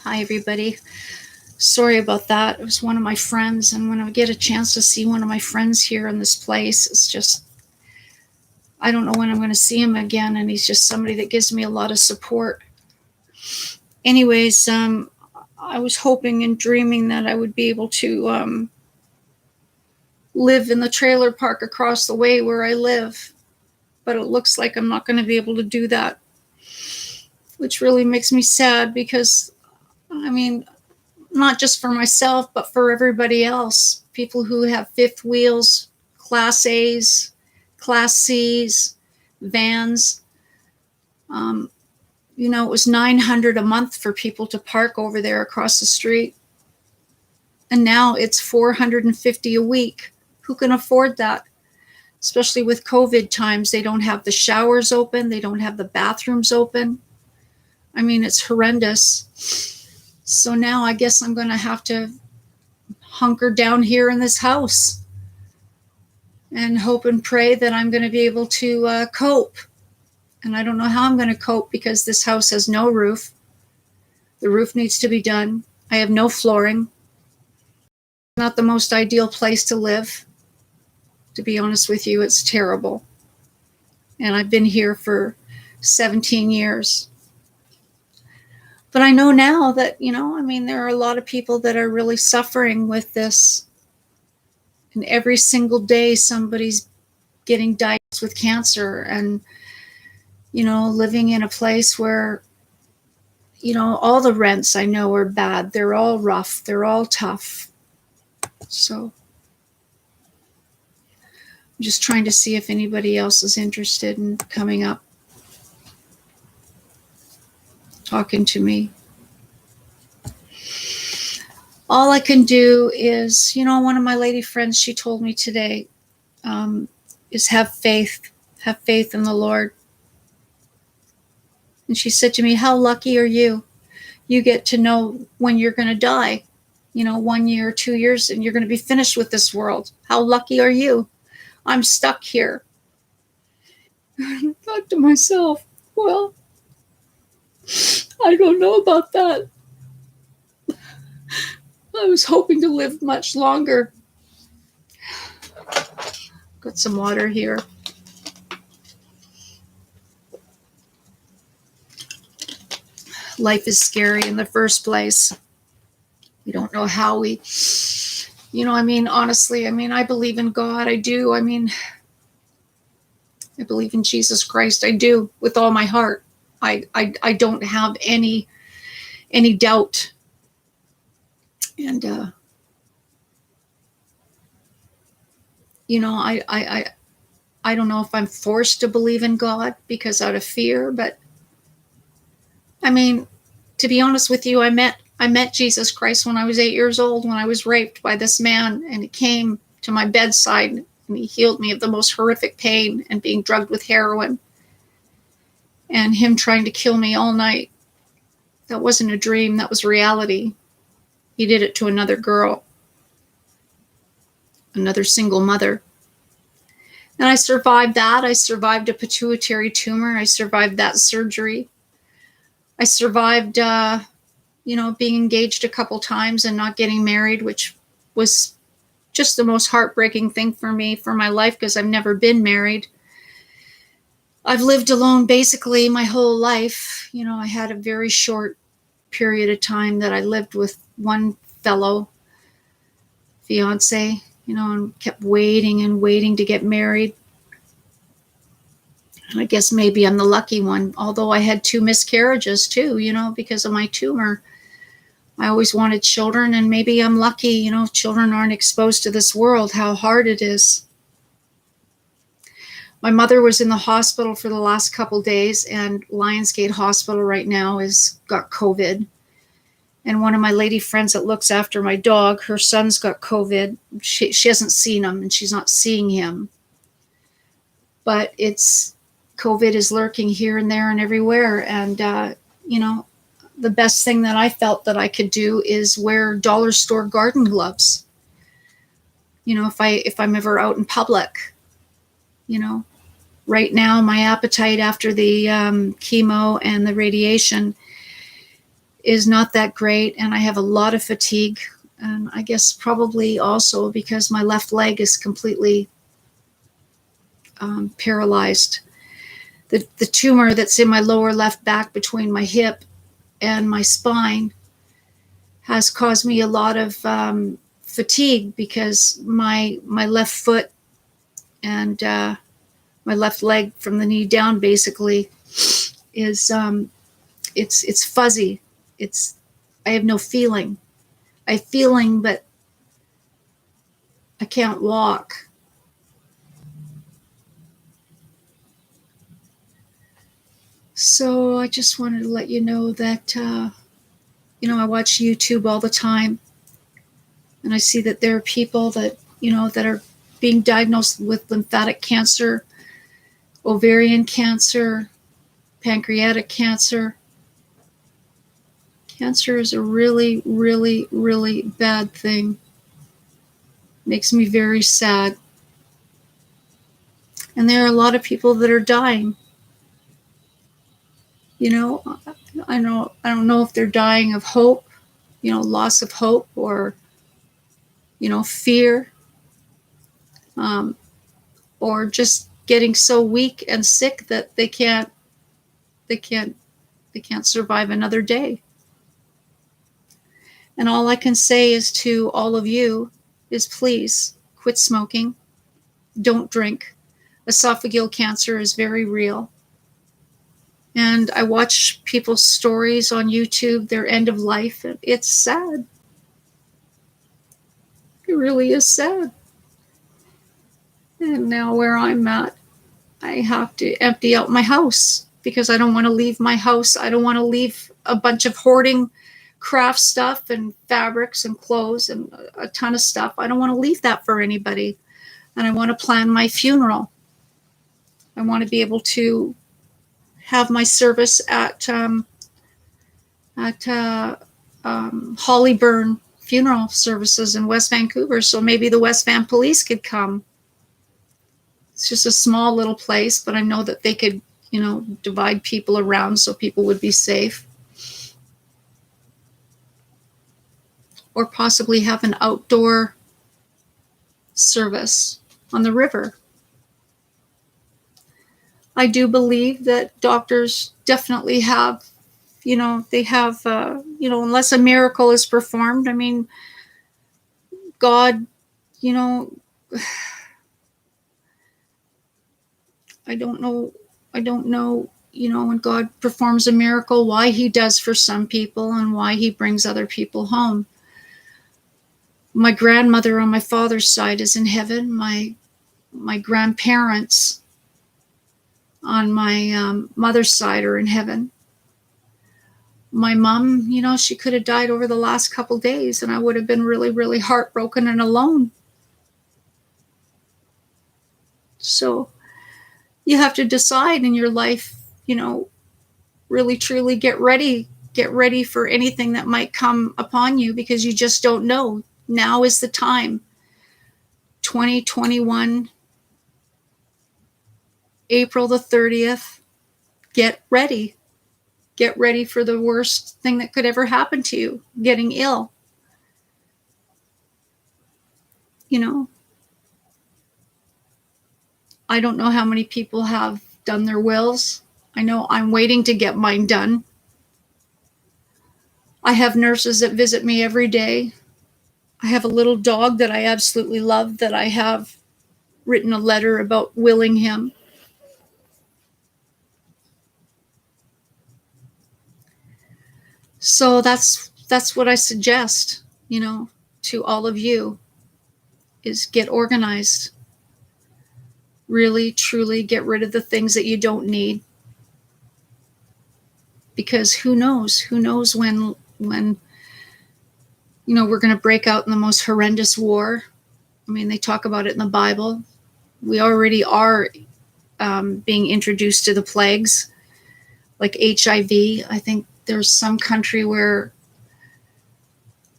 Hi, everybody. Sorry about that. It was one of my friends, and when I get a chance to see one of my friends here in this place, it's just, I don't know when I'm going to see him again, and he's just somebody that gives me a lot of support. Anyways, I was hoping and dreaming that I would be able to live in the trailer park across the way where I live, but it looks like I'm not going to be able to do that, which really makes me sad because, I mean, not just for myself, but for everybody else. People who have fifth wheels, Class A's, Class C's, vans. It was $900 a month for people to park over there across the street. And now it's $450 a week. Who can afford that? Especially with COVID times, they don't have the showers open. They don't have the bathrooms open. I mean, it's horrendous. So now I guess I'm going to have to hunker down here in this house and hope and pray that I'm going to be able to cope. And I don't know how I'm going to cope because this house has no roof. The roof needs to be done. I have no flooring. Not the most ideal place to live. To be honest with you, it's terrible. And I've been here for 17 years. But I know now that, there are a lot of people that are really suffering with this. And every single day somebody's getting diagnosed with cancer and, living in a place where, all the rents I know are bad. They're all rough. They're all tough. So I'm just trying to see if anybody else is interested in coming up, talking to me. All I can do is, one of my lady friends, she told me today, is have faith in the Lord. And she said to me, how lucky are you? You get to know when you're going to die, 1 year, 2 years, and you're going to be finished with this world. How lucky are you? I'm stuck here. I thought to myself, well, I don't know about that. I was hoping to live much longer. Got some water here. Life is scary in the first place. We don't know how honestly, I believe in God. I do. I believe in Jesus Christ. I do with all my heart. I don't have any doubt. And, I don't know if I'm forced to believe in God because out of fear, but to be honest with you, I met Jesus Christ when I was 8 years old, when I was raped by this man, and he came to my bedside and he healed me of the most horrific pain and being drugged with heroin and him trying to kill me all night. That wasn't a dream. That was reality. He did it to another girl, another single mother. And I survived that. I survived a pituitary tumor. I survived that surgery. I survived, being engaged a couple times and not getting married, which was just the most heartbreaking thing for me for my life because I've never been married. I've lived alone basically my whole life. I had a very short period of time that I lived with one fellow fiance, and kept waiting and waiting to get married. And I guess maybe I'm the lucky one, although I had 2 miscarriages too, because of my tumor. I always wanted children, and maybe I'm lucky, children aren't exposed to this world, how hard it is. My mother was in the hospital for the last couple days, and Lionsgate Hospital right now got COVID. And one of my lady friends that looks after my dog, her son's got COVID. She hasn't seen him, and she's not seeing him. But COVID is lurking here and there and everywhere. And, the best thing that I felt that I could do is wear dollar store garden gloves. If I'm ever out in public, right now my appetite after the chemo and the radiation is not that great, and I have a lot of fatigue. And I guess probably also because my left leg is completely paralyzed. The tumor that's in my lower left back between my hip and my spine has caused me a lot of fatigue, because my left foot and my left leg from the knee down basically is it's fuzzy. It's I have no feeling. I have feeling, but I can't walk. So I just wanted to let you know that I watch YouTube all the time, and I see that there are people that that are being diagnosed with lymphatic cancer, ovarian cancer, pancreatic cancer. Cancer is a really, really, really bad thing. Makes me very sad. And there are a lot of people that are dying. I don't know if they're dying of hope, loss of hope, or fear, or just getting so weak and sick that they can't survive another day. And all I can say is to all of you is, please quit smoking. Don't drink. Esophageal cancer is very real. And I watch people's stories on YouTube, their end of life, and it's sad. It really is sad. And now where I'm at, I have to empty out my house because I don't want to leave my house. I don't want to leave a bunch of hoarding craft stuff and fabrics and clothes and a ton of stuff. I don't want to leave that for anybody. And I want to plan my funeral. I want to be able to have my service at Hollyburn Funeral Services in West Vancouver. So maybe the West Van Police could come. It's just a small little place, but I know that they could, divide people around so people would be safe. Or possibly have an outdoor service on the river. I do believe that doctors definitely have, they have, unless a miracle is performed. I mean, God, I don't know, when God performs a miracle, why he does for some people and why he brings other people home. My grandmother on my father's side is in heaven. My grandparents on my mother's side are in heaven. My mom, she could have died over the last couple days, and I would have been really, really heartbroken and alone. So you have to decide in your life, really, truly get ready for anything that might come upon you, because you just don't know. Now is the time. 2021, April the 30th, get ready. Get ready for the worst thing that could ever happen to you, getting ill. I don't know how many people have done their wills. I know I'm waiting to get mine done. I have nurses that visit me every day. I have a little dog that I absolutely love, that I have written a letter about willing him. So that's what I suggest, to all of you, is get organized. Really, truly get rid of the things that you don't need. Because who knows when we're going to break out in the most horrendous war. I mean, they talk about it in the Bible. We already are being introduced to the plagues, like HIV. I think there's some country where,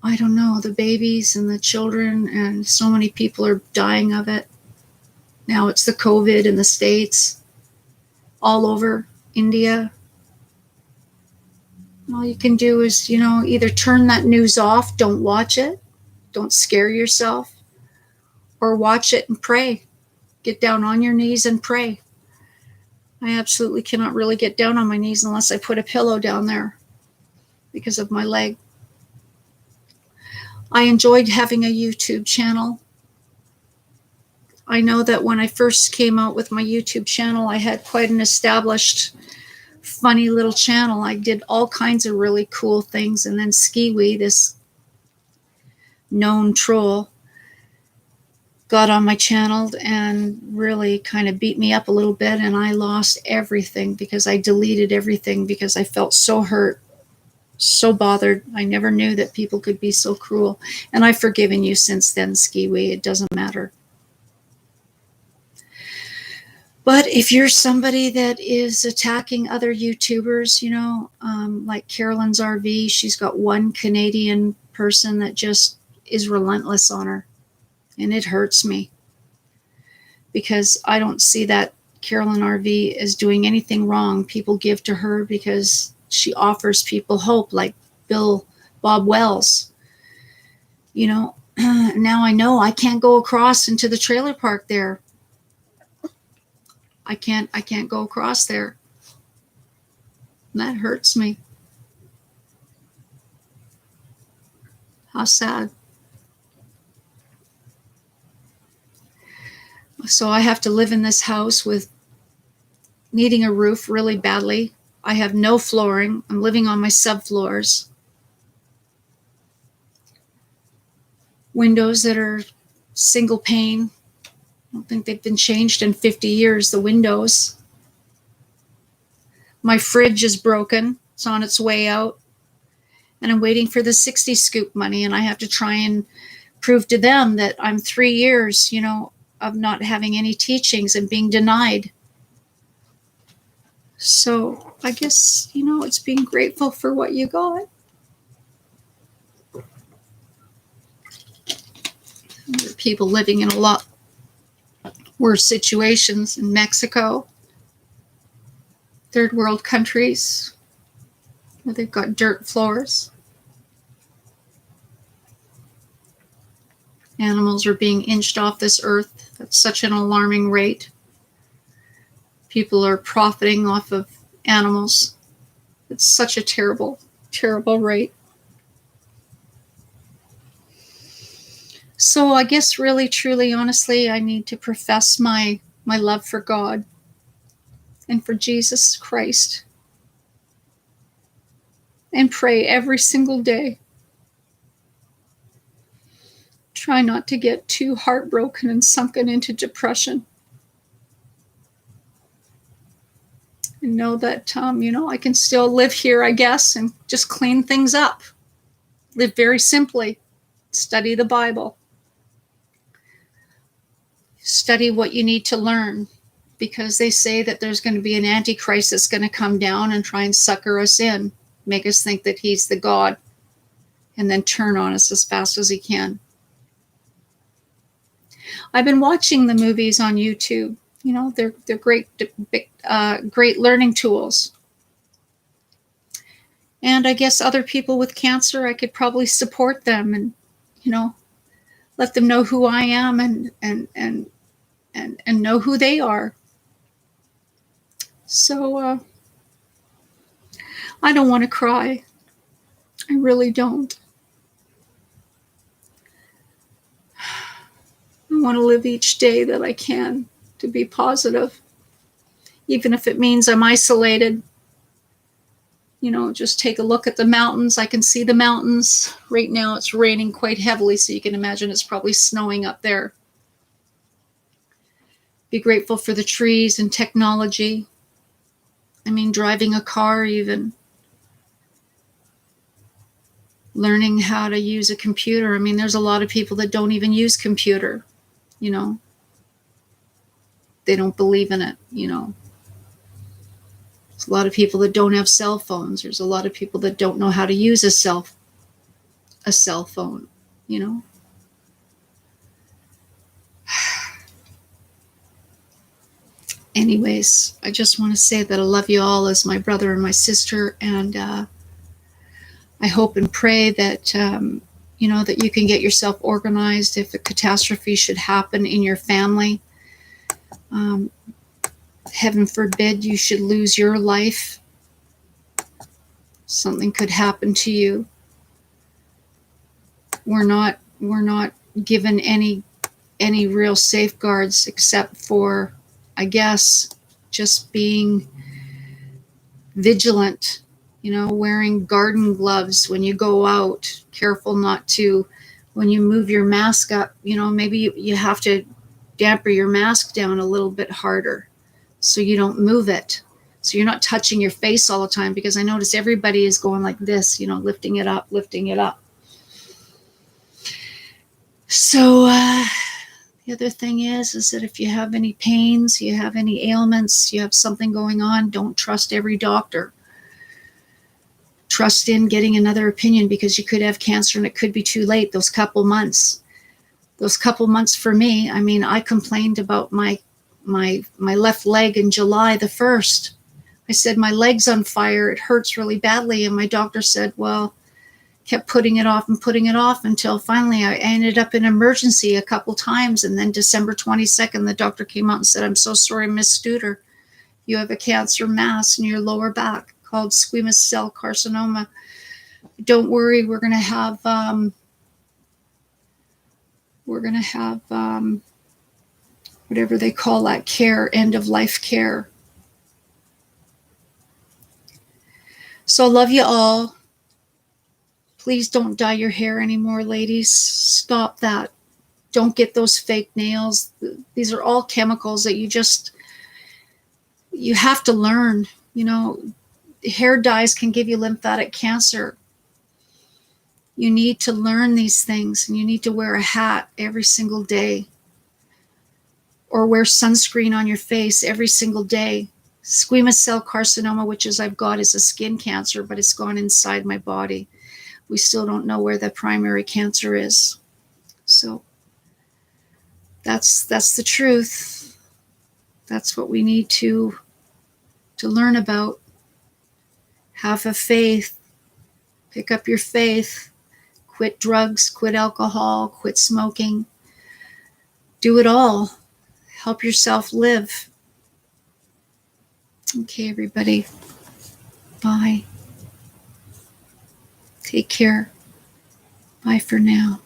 I don't know, the babies and the children and so many people are dying of it. Now it's the COVID in the States, all over India. All you can do is, either turn that news off, don't watch it, don't scare yourself, or watch it and pray. Get down on your knees and pray. I absolutely cannot really get down on my knees unless I put a pillow down there because of my leg. I enjoyed having a YouTube channel. I know that when I first came out with my YouTube channel, I had quite an established, funny little channel. I did all kinds of really cool things. And then Skiwi, this known troll, got on my channel and really kind of beat me up a little bit, and I lost everything because I deleted everything because I felt so hurt, so bothered. I never knew that people could be so cruel. And I've forgiven you since then, Skiwi. It doesn't matter. But if you're somebody that is attacking other YouTubers, like Carolyn's RV, she's got one Canadian person that just is relentless on her. And it hurts me because I don't see that Carolyn RV is doing anything wrong. People give to her because she offers people hope, like Bob Wells. Now I know I can't go across into the trailer park there. I can't go across there. And that hurts me. How sad. So I have to live in this house with needing a roof really badly. I have no flooring. I'm living on my subfloors. Windows that are single pane. I don't think they've been changed in 50 years, the windows. My fridge is broken. It's on its way out. And I'm waiting for the 60 scoop money, and I have to try and prove to them that I'm 3 years, of not having any teachings and being denied. So I guess, it's being grateful for what you got. There are people living in a lot worse situations in Mexico, third world countries, where they've got dirt floors. Animals are being inched off this earth at such an alarming rate. People are profiting off of animals. It's such a terrible, terrible rate. So I guess really, truly, honestly, I need to profess my love for God and for Jesus Christ and pray every single day. Try not to get too heartbroken and sunken into depression. And know that, I can still live here, I guess, and just clean things up. Live very simply. Study the Bible. Study what you need to learn, because they say that there's going to be an antichrist that's going to come down and try and sucker us in, make us think that he's the God, and then turn on us as fast as he can. I've been watching the movies on YouTube. They're great, great learning tools. And I guess other people with cancer, I could probably support them and, let them know who I am and know who they are. So I don't want to cry. I really don't. I want to live each day that I can to be positive, even if it means I'm isolated. Just take a look at the mountains. I can see the mountains. Right now it's raining quite heavily, so you can imagine it's probably snowing up there. Be grateful for the trees and technology. Driving a car even. Learning how to use a computer. There's a lot of people that don't even use computer. They don't believe in it, There's a lot of people that don't have cell phones. There's a lot of people that don't know how to use a cell phone, Anyways, I just want to say that I love you all as my brother and my sister, and I hope and pray that, that you can get yourself organized if a catastrophe should happen in your family. Um, Heaven forbid you should lose your life. Something could happen to you. We're not given any real safeguards except for, I guess, just being vigilant, wearing garden gloves when you go out, careful not to, when you move your mask up, maybe you have to damper your mask down a little bit harder so you don't move it. So you're not touching your face all the time, because I notice everybody is going like this, lifting it up, lifting it up. So the other thing is that if you have any pains, you have any ailments, you have something going on, don't trust every doctor. Trust in getting another opinion, because you could have cancer and it could be too late. Those couple months for me, I complained about my left leg in July the 1st. I said, my leg's on fire. It hurts really badly. And my doctor said, well, kept putting it off until finally I ended up in emergency a couple times. And then December 22nd, the doctor came out and said, I'm so sorry, Miss Studer. You have a cancer mass in your lower back called squamous cell carcinoma. Don't worry, we're going to have whatever they call that care, end of life care. So I love you all. Please don't dye your hair anymore, ladies. Stop that. Don't get those fake nails. These are all chemicals that you have to learn. Hair dyes can give you lymphatic cancer. You need to learn these things, and you need to wear a hat every single day, or wear sunscreen on your face every single day. Squamous cell carcinoma, which I've got, is a skin cancer, but it's gone inside my body. We still don't know where the primary cancer is. So that's the truth. That's what we need to learn about. Have a faith. Pick up your faith. Quit drugs, quit alcohol, quit smoking. Do it all. Help yourself live. Okay, everybody. Bye. Take care. Bye for now.